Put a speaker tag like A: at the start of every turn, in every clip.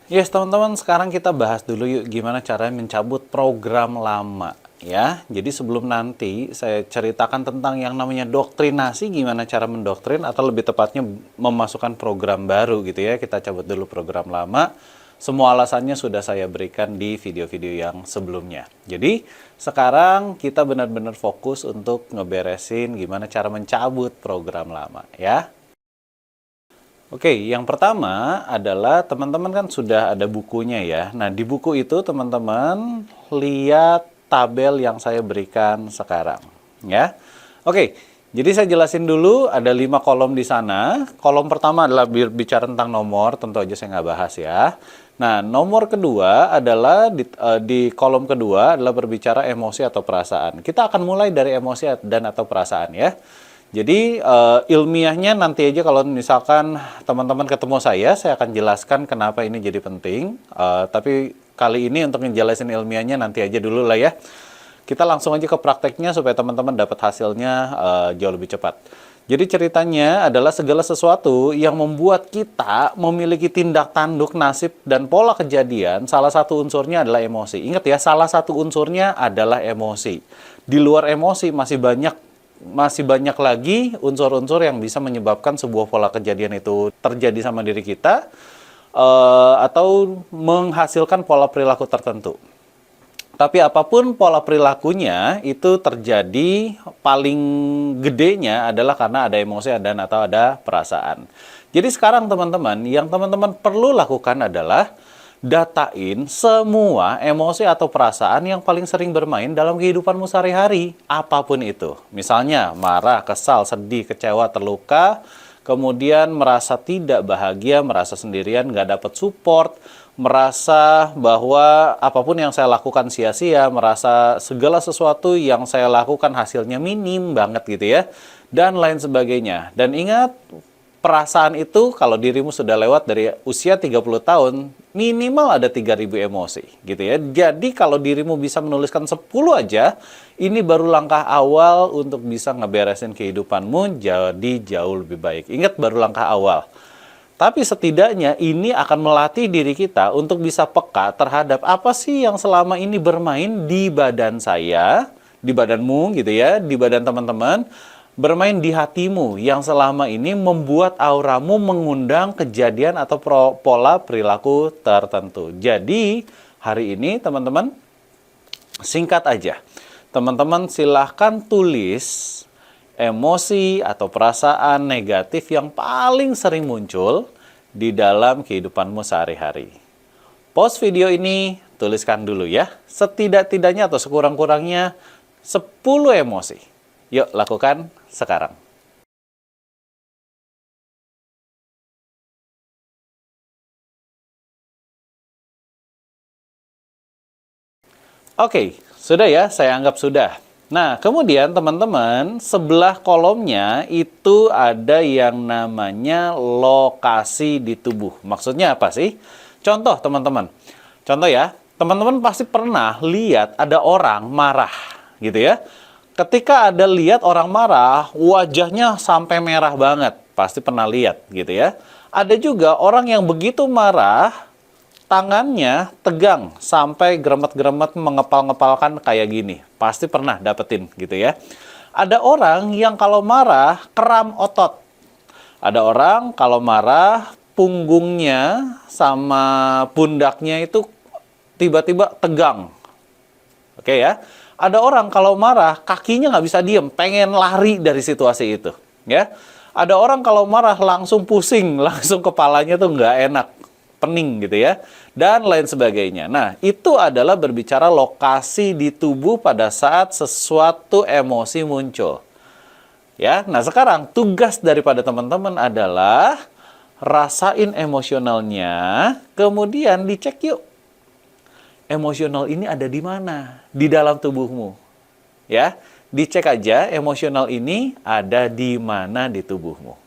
A: Yes, teman-teman, sekarang kita bahas dulu yuk gimana caranya mencabut program lama ya. Jadi sebelum nanti saya ceritakan tentang yang namanya doktrinasi, gimana cara mendoktrin atau lebih tepatnya memasukkan program baru gitu ya. Kita cabut dulu program lama. Semua alasannya sudah saya berikan di video-video yang sebelumnya. Jadi sekarang kita benar-benar fokus untuk ngeberesin gimana cara mencabut program lama ya. Oke, yang pertama adalah teman-teman kan sudah ada bukunya ya. Nah, di buku itu teman-teman lihat tabel yang saya berikan sekarang ya. Oke, jadi saya jelasin dulu, ada 5 kolom di sana. Kolom pertama adalah bicara tentang nomor, tentu aja saya nggak bahas ya. Nah, nomor kedua adalah di kolom kedua adalah berbicara emosi atau perasaan. Kita akan mulai dari emosi dan atau perasaan ya. Jadi ilmiahnya nanti aja kalau misalkan teman-teman ketemu saya akan jelaskan kenapa ini jadi penting. Tapi kali ini untuk ngejelasin ilmiahnya nanti aja dulu lah ya. Kita langsung aja ke prakteknya supaya teman-teman dapat hasilnya jauh lebih cepat. Jadi ceritanya adalah segala sesuatu yang membuat kita memiliki tindak tanduk, nasib, dan pola kejadian, salah satu unsurnya adalah emosi. Ingat ya, salah satu unsurnya adalah emosi. Di luar emosi masih banyak lagi unsur-unsur yang bisa menyebabkan sebuah pola kejadian itu terjadi sama diri kita atau menghasilkan pola perilaku tertentu. Tapi apapun pola perilakunya itu terjadi paling gedenya adalah karena ada emosi dan atau ada perasaan. Jadi sekarang teman-teman, yang teman-teman perlu lakukan adalah datain semua emosi atau perasaan yang paling sering bermain dalam kehidupanmu sehari-hari, apapun itu. Misalnya marah, kesal, sedih, kecewa, terluka, kemudian merasa tidak bahagia, merasa sendirian, nggak dapat support, merasa bahwa apapun yang saya lakukan sia-sia, merasa segala sesuatu yang saya lakukan hasilnya minim banget gitu ya, dan lain sebagainya. Dan ingat, perasaan itu kalau dirimu sudah lewat dari usia 30 tahun, minimal ada 3.000 emosi gitu ya. Jadi kalau dirimu bisa menuliskan 10 aja, ini baru langkah awal untuk bisa ngeberesin kehidupanmu jadi jauh lebih baik. Ingat, baru langkah awal. Tapi setidaknya ini akan melatih diri kita untuk bisa peka terhadap apa sih yang selama ini bermain di badan saya, di badanmu gitu ya, di badan teman-teman, bermain di hatimu yang selama ini membuat auramu mengundang kejadian atau pola perilaku tertentu. Jadi hari ini teman-teman singkat aja. Teman-teman silahkan tulis emosi atau perasaan negatif yang paling sering muncul di dalam kehidupanmu sehari-hari. Pause video ini, tuliskan dulu ya. Setidak-tidaknya atau sekurang-kurangnya 10 emosi. Yuk, lakukan sekarang. Oke, sudah ya, saya anggap sudah. Nah, kemudian teman-teman, sebelah kolomnya itu ada yang namanya lokasi di tubuh. Maksudnya apa sih? Contoh teman-teman. Contoh ya, teman-teman pasti pernah lihat ada orang marah gitu ya. Ketika ada lihat orang marah, wajahnya sampai merah banget. Pasti pernah lihat gitu ya. Ada juga orang yang begitu marah, tangannya tegang sampai geremet-geremet mengepal-ngepalkan kayak gini. Pasti pernah dapetin gitu ya. Ada orang yang kalau marah keram otot. Ada orang kalau marah punggungnya sama pundaknya itu tiba-tiba tegang. Oke ya. Ada orang kalau marah kakinya nggak bisa diem, pengen lari dari situasi itu. Ya. Ada orang kalau marah langsung pusing, langsung kepalanya tuh nggak enak, pening gitu ya, dan lain sebagainya. Nah, itu adalah berbicara lokasi di tubuh pada saat sesuatu emosi muncul. Ya, nah sekarang tugas daripada teman-teman adalah rasain emosionalnya, kemudian dicek yuk. Emosional ini ada di mana? Di dalam tubuhmu. Ya, dicek aja emosional ini ada di mana di tubuhmu.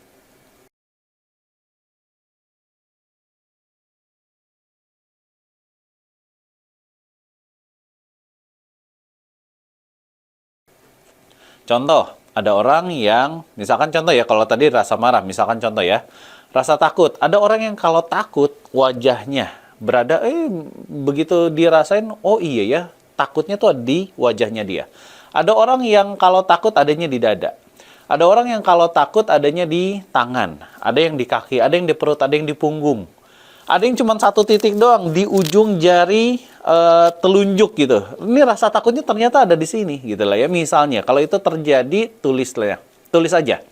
A: Contoh, ada orang yang, misalkan contoh ya, kalau tadi rasa marah, misalkan contoh ya, rasa takut. Ada orang yang kalau takut, wajahnya berada, begitu dirasain, oh iya ya, takutnya tuh di wajahnya dia. Ada orang yang kalau takut adanya di dada. Ada orang yang kalau takut adanya di tangan. Ada yang di kaki, ada yang di perut, ada yang di punggung. Ada yang cuma satu titik doang, di ujung jari telunjuk gitu. Ini rasa takutnya ternyata ada di sini gitu lah ya. Misalnya, kalau itu terjadi, tulis aja.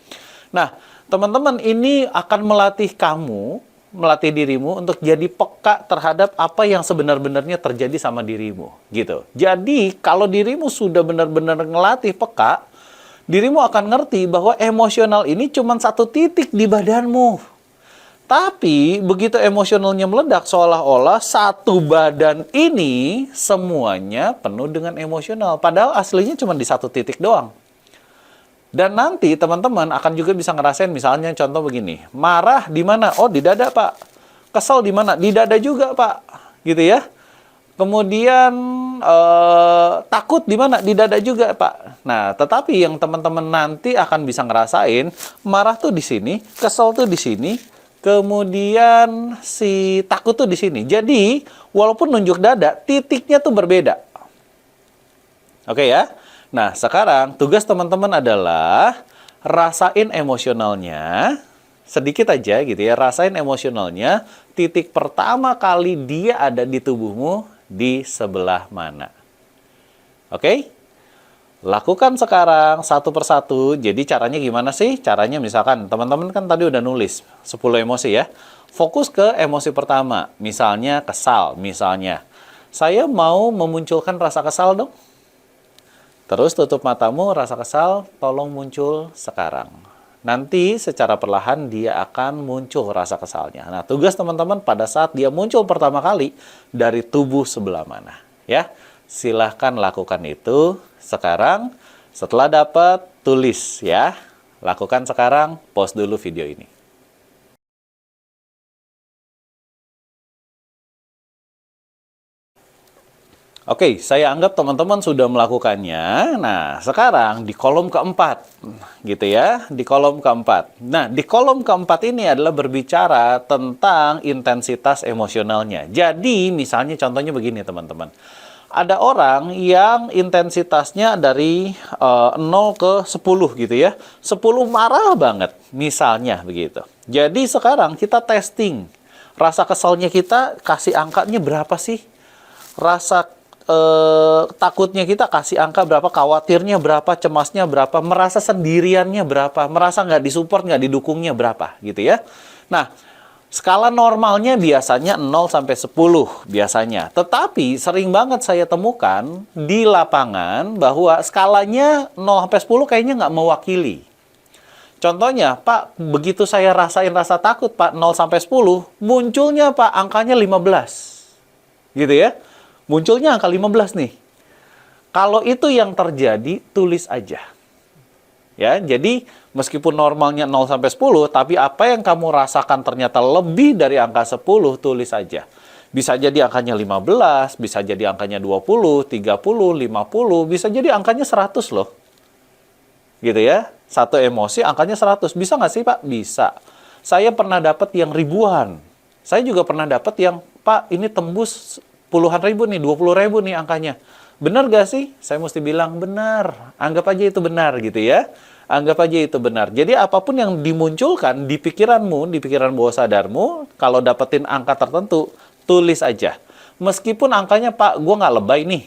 A: Nah, teman-teman, ini akan melatih kamu, melatih dirimu untuk jadi peka terhadap apa yang sebenar-benarnya terjadi sama dirimu, gitu. Jadi, kalau dirimu sudah benar-benar ngelatih peka, dirimu akan ngerti bahwa emosional ini cuma satu titik di badanmu. Tapi, begitu emosionalnya meledak, seolah-olah satu badan ini semuanya penuh dengan emosional. Padahal aslinya cuma di satu titik doang. Dan nanti teman-teman akan juga bisa ngerasain, misalnya contoh begini, marah di mana? Oh, di dada, Pak. Kesel di mana? Di dada juga, Pak. Gitu ya. Kemudian takut di mana? Di dada juga, Pak. Nah, tetapi yang teman-teman nanti akan bisa ngerasain, marah tuh di sini, kesel tuh di sini, kemudian si takut tuh di sini. Jadi, walaupun nunjuk dada, titiknya tuh berbeda. Oke ya? Nah, sekarang tugas teman-teman adalah rasain emosionalnya, sedikit aja gitu ya, rasain emosionalnya, titik pertama kali dia ada di tubuhmu di sebelah mana. Oke? Lakukan sekarang satu persatu. Jadi caranya gimana sih? Caranya misalkan teman-teman kan tadi udah nulis 10 emosi ya. Fokus ke emosi pertama. Misalnya kesal, misalnya. Saya mau memunculkan rasa kesal dong. Terus tutup matamu, rasa kesal tolong muncul sekarang. Nanti secara perlahan dia akan muncul rasa kesalnya. Nah, tugas teman-teman pada saat dia muncul pertama kali dari tubuh sebelah mana. Ya, silahkan lakukan itu sekarang. Setelah dapat, tulis ya. Lakukan sekarang, pause dulu video ini. Oke, saya anggap teman-teman sudah melakukannya. Nah, sekarang di kolom keempat, gitu ya, di kolom keempat. Nah, di kolom keempat ini adalah berbicara tentang intensitas emosionalnya. Jadi, misalnya contohnya begini, teman-teman. Ada orang yang intensitasnya dari 0 ke 10 gitu ya. 10 marah banget, misalnya begitu. Jadi, sekarang kita testing. Rasa kesalnya kita kasih angkanya berapa sih? Rasa takutnya kita kasih angka berapa, khawatirnya berapa, cemasnya berapa, merasa sendiriannya berapa, merasa nggak disupport, nggak didukungnya berapa, gitu ya. Nah, skala normalnya biasanya 0 sampai 10 biasanya. Tetapi sering banget saya temukan di lapangan bahwa skalanya 0 sampai 10 kayaknya nggak mewakili. Contohnya, Pak, begitu saya rasain rasa takut, Pak, 0 sampai 10, munculnya, Pak, angkanya 15. Gitu ya. Munculnya angka 15 nih. Kalau itu yang terjadi, tulis aja. Ya, jadi meskipun normalnya 0 sampai 10, tapi apa yang kamu rasakan ternyata lebih dari angka 10, tulis aja. Bisa jadi angkanya 15, bisa jadi angkanya 20, 30, 50, bisa jadi angkanya 100 loh. Gitu ya. Satu emosi angkanya 100. Bisa nggak sih, Pak? Bisa. Saya pernah dapat yang ribuan. Saya juga pernah dapat yang, Pak, ini tembus puluhan ribu nih, 20 ribu nih angkanya. Benar gak sih? Saya mesti bilang benar. Anggap aja itu benar gitu ya. Anggap aja itu benar. Jadi apapun yang dimunculkan di pikiranmu, di pikiran bawah sadarmu, kalau dapetin angka tertentu, tulis aja. Meskipun angkanya, Pak, gue nggak lebay nih.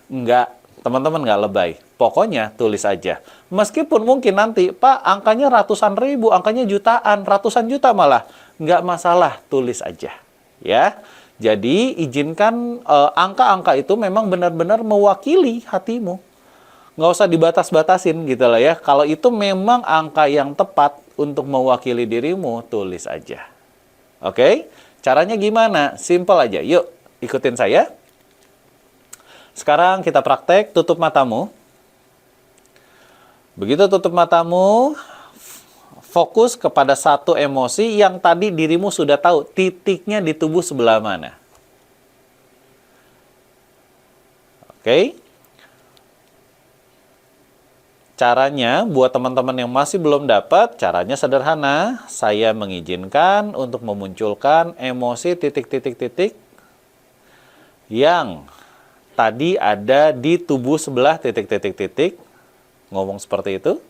A: Enggak, teman-teman nggak lebay. Pokoknya tulis aja. Meskipun mungkin nanti, Pak, angkanya ratusan ribu, angkanya jutaan, ratusan juta malah. Nggak masalah, tulis aja. Ya. Jadi, izinkan angka-angka itu memang benar-benar mewakili hatimu. Nggak usah dibatas-batasin gitu lah ya. Kalau itu memang angka yang tepat untuk mewakili dirimu, tulis aja. Oke? Caranya gimana? Simple aja. Yuk, ikutin saya. Sekarang kita praktek, tutup matamu. Begitu tutup matamu, fokus kepada satu emosi yang tadi dirimu sudah tahu titiknya di tubuh sebelah mana. Oke. Caranya, buat teman-teman yang masih belum dapat, caranya sederhana. Saya mengizinkan untuk memunculkan emosi titik-titik-titik yang tadi ada di tubuh sebelah titik-titik-titik. Ngomong seperti itu.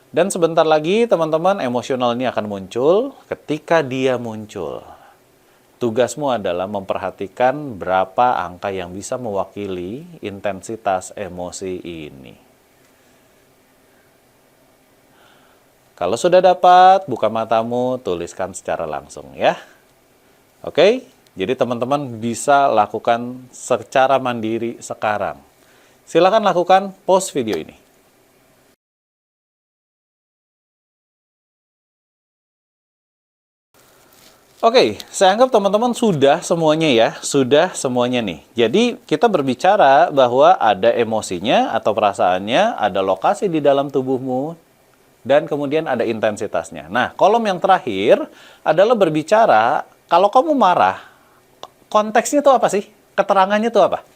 A: Dan sebentar lagi, teman-teman, emosional ini akan muncul. Ketika dia muncul, tugasmu adalah memperhatikan berapa angka yang bisa mewakili intensitas emosi ini. Kalau sudah dapat, buka matamu, tuliskan secara langsung ya. Oke, jadi teman-teman bisa lakukan secara mandiri sekarang. Silakan lakukan pause video ini. Oke, saya anggap teman-teman sudah semuanya ya, sudah semuanya nih. Jadi kita berbicara bahwa ada emosinya atau perasaannya, ada lokasi di dalam tubuhmu, dan kemudian ada intensitasnya. Nah, kolom yang terakhir adalah berbicara kalau kamu marah, konteksnya itu apa sih? Keterangannya itu apa?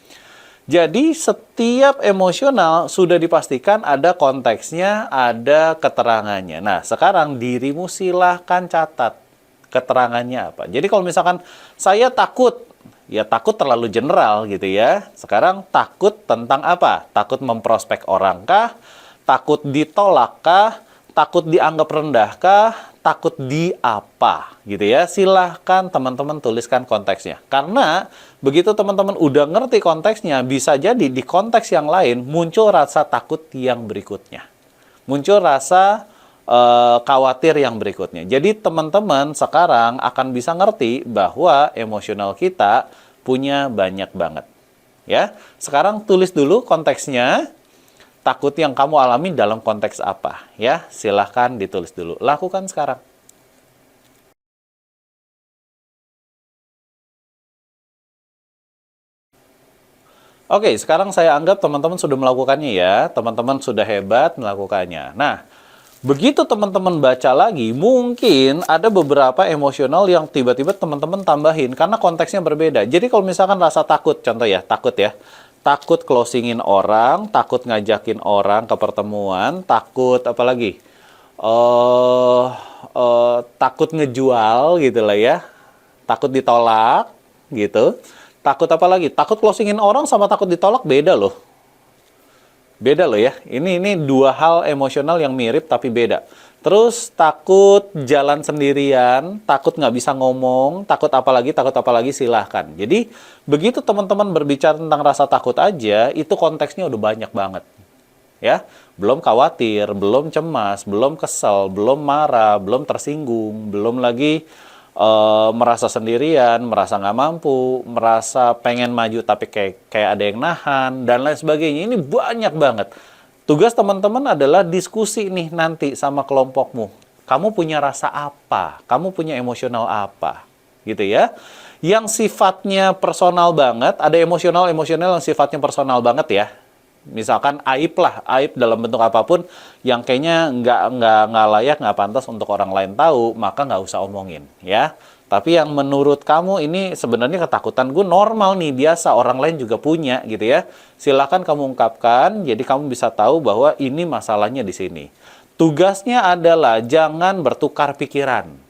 A: Jadi setiap emosional sudah dipastikan ada konteksnya, ada keterangannya. Nah, sekarang dirimu silahkan catat. Keterangannya apa. Jadi kalau misalkan saya takut, ya takut terlalu general gitu ya. Sekarang takut tentang apa? Takut memprospek orang kah? Takut ditolak kah? Takut dianggap rendah kah? Takut di apa? Gitu ya. Silahkan teman-teman tuliskan konteksnya. Karena begitu teman-teman udah ngerti konteksnya, bisa jadi di konteks yang lain muncul rasa takut yang berikutnya. Muncul rasa khawatir yang berikutnya. Jadi teman-teman sekarang akan bisa ngerti bahwa emosional kita punya banyak banget. Ya, sekarang tulis dulu konteksnya. Takut yang kamu alami dalam konteks apa? Ya, silahkan ditulis dulu. Lakukan sekarang. Oke, sekarang saya anggap teman-teman sudah melakukannya ya. Teman-teman sudah hebat melakukannya. Nah, begitu teman-teman baca lagi, mungkin ada beberapa emosional yang tiba-tiba teman-teman tambahin karena konteksnya berbeda. Jadi kalau misalkan rasa takut, contoh ya, takut closingin orang, takut ngajakin orang ke pertemuan, takut apa lagi? Takut ngejual gitu lah ya, takut ditolak gitu. Takut apa lagi? Takut closingin orang sama takut ditolak beda loh. Beda loh ya. Ini dua hal emosional yang mirip tapi beda. Terus takut jalan sendirian, takut nggak bisa ngomong, takut apa lagi silahkan. Jadi begitu teman-teman berbicara tentang rasa takut aja, itu konteksnya udah banyak banget. Ya, belum khawatir, belum cemas, belum kesel, belum marah, belum tersinggung, belum lagi merasa sendirian, merasa nggak mampu, merasa pengen maju tapi kayak ada yang nahan, dan lain sebagainya. Ini banyak banget. Tugas teman-teman adalah diskusi nih nanti sama kelompokmu. Kamu punya rasa apa? Kamu punya emosional apa? Gitu ya. Yang sifatnya personal banget, ada emosional yang sifatnya personal banget ya. Misalkan aib lah, aib dalam bentuk apapun yang kayaknya nggak layak, nggak pantas untuk orang lain tahu, maka nggak usah omongin ya. Tapi yang menurut kamu ini sebenarnya ketakutan gue normal nih, biasa, orang lain juga punya gitu ya. Silakan kamu ungkapkan, jadi kamu bisa tahu bahwa ini masalahnya di sini. Tugasnya adalah jangan bertukar pikiran.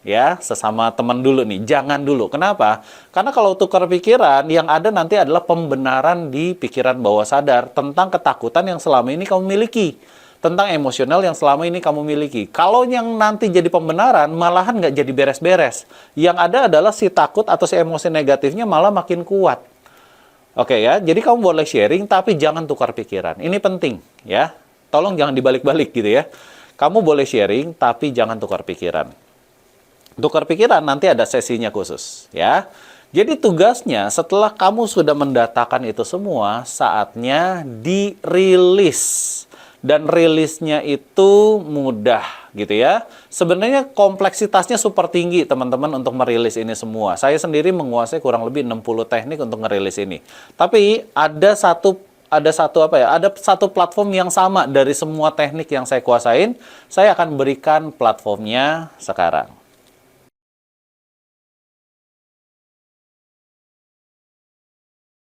A: Ya, sesama teman dulu nih, jangan dulu. Kenapa? Karena kalau tukar pikiran, yang ada nanti adalah pembenaran di pikiran bawah sadar tentang ketakutan yang selama ini kamu miliki, tentang emosional yang selama ini kamu miliki. Kalau yang nanti jadi pembenaran, malahan nggak jadi beres-beres. Yang ada adalah si takut atau si emosi negatifnya malah makin kuat. Oke ya, jadi kamu boleh sharing, tapi jangan tukar pikiran. Ini penting ya, tolong jangan dibalik-balik gitu ya. Kamu boleh sharing, tapi jangan tukar pikiran. Tukar pikiran nanti ada sesinya khusus ya. Jadi tugasnya setelah kamu sudah mendatakan itu semua, saatnya dirilis. Dan rilisnya itu mudah gitu ya. Sebenarnya kompleksitasnya super tinggi teman-teman untuk merilis ini semua. Saya sendiri menguasai kurang lebih 60 teknik untuk ngerilis ini. Tapi ada satu platform yang sama dari semua teknik yang saya kuasain. Saya akan berikan platformnya sekarang.